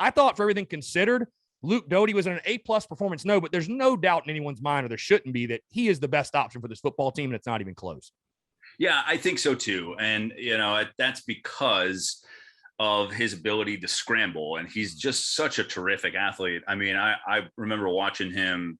I thought for everything considered, Luke Doty was an A-plus performance. No, but there's no doubt in anyone's mind, or there shouldn't be, that he is the best option for this football team, and it's not even close. Yeah, I think so too. And, that's because of his ability to scramble. And he's just such a terrific athlete. I mean, I remember watching him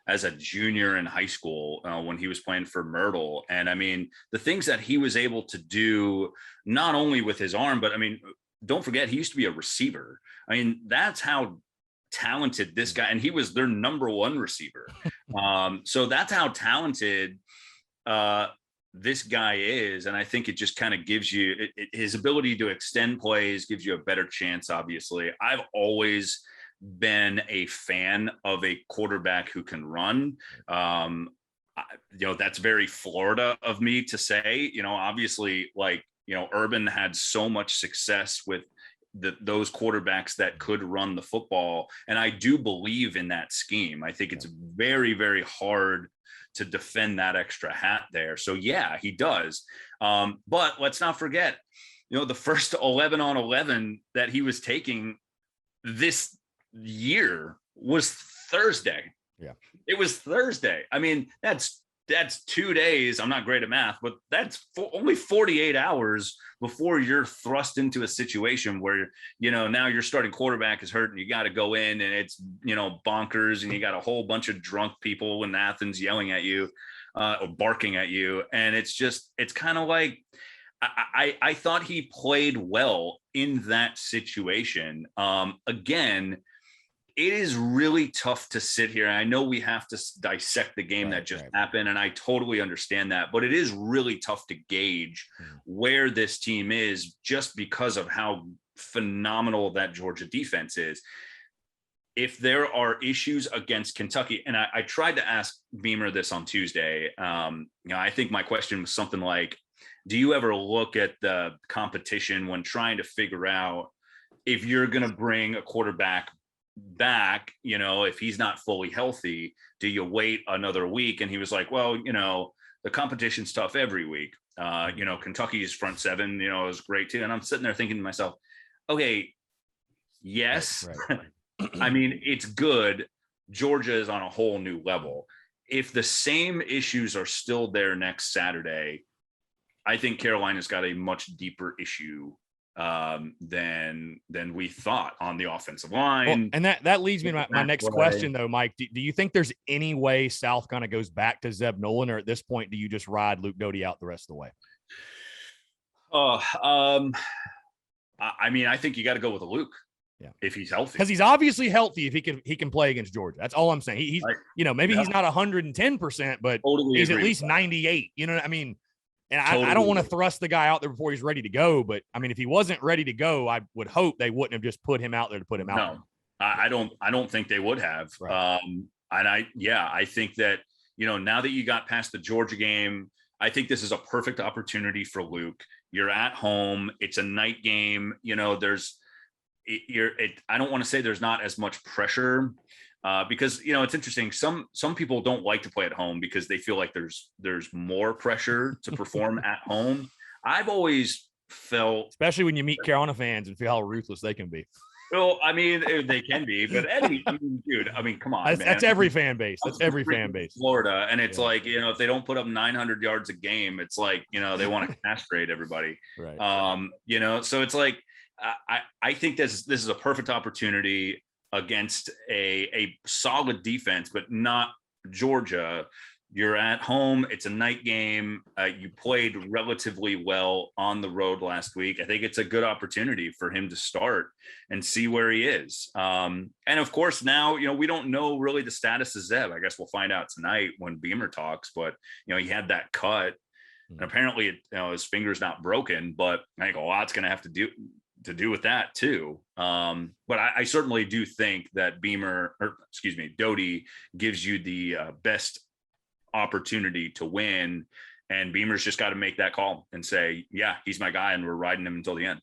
as a junior in high school when he was playing for Myrtle. And I mean, the things that he was able to do, not only with his arm, but I mean, don't forget, he used to be a receiver. I mean, that's how talented this guy, and he was their number one receiver. So that's how talented this guy is. And I think it just kind of gives you his ability to extend plays, gives you a better chance. Obviously, I've always been a fan of a quarterback who can run. That's very Florida of me to say. Obviously, Urban had so much success with those quarterbacks that could run the football, and I do believe in that scheme. I think it's very, very hard to defend that extra hat there. So yeah, he does. But let's not forget, the first 11 on 11 that he was taking this year was Thursday. Yeah. It was Thursday. I mean, that's 2 days. I'm not great at math, but that's only 48 hours before you're thrust into a situation where, now your starting quarterback is hurt and you got to go in, and it's, bonkers, and you got a whole bunch of drunk people in Athens yelling at you or barking at you. And it's kind of like, I thought he played well in that situation. Again, it is really tough to sit here. And I know we have to dissect the game that just happened, and I totally understand that, but it is really tough to gauge where this team is just because of how phenomenal that Georgia defense is. If there are issues against Kentucky, and I tried to ask Beamer this on Tuesday, I think my question was something like, do you ever look at the competition when trying to figure out if you're going to bring a quarterback back, if he's not fully healthy, do you wait another week? And he was like, well, the competition's tough every week. Kentucky's front seven, is great too. And I'm sitting there thinking to myself, okay, yes. Right. I mean, it's good. Georgia is on a whole new level. If the same issues are still there next Saturday, I think Carolina's got a much deeper issue than we thought on the offensive line. Well, and that leads me to my next question, though, Mike. Do you think there's any way South kind of goes back to Zeb Nolan, or at this point, do you just ride Luke Doty out the rest of the way? I mean, I think you got to go with a Luke. Yeah. If he's healthy, because he's obviously healthy. If he can play against Georgia, that's all I'm saying. He's maybe he's not 110%, but totally he's at least 98. You know what I mean? And I don't want to thrust the guy out there before he's ready to go. But I mean, if he wasn't ready to go, I would hope they wouldn't have just put him out there to put him out. No, I don't think they would have. Right. And I think that, now that you got past the Georgia game, I think this is a perfect opportunity for Luke. You're at home. It's a night game. I don't want to say there's not as much pressure. Because it's interesting. Some people don't like to play at home because they feel like there's more pressure to perform at home. I've always felt, especially when you meet Carolina fans and feel how ruthless they can be. Well, I mean, they can be, but Eddie, dude, come on, man. That's every fan base. That's every fan base. Florida, and it's like, if they don't put up 900 yards a game, it's like, they want to castrate everybody. Right. So it's like, I think this is a perfect opportunity against a solid defense, but not Georgia. You're at home. It's a night game. You played relatively well on the road last week. I think it's a good opportunity for him to start and see where he is. And of course, now, we don't know really the status of Zeb. I guess we'll find out tonight when Beamer talks, but, he had that cut and apparently, his finger's not broken, but I think a lot's going to have to do with that too. But I certainly do think that Doty gives you the best opportunity to win, and Beamer's just got to make that call and say, yeah, he's my guy, and we're riding him until the end.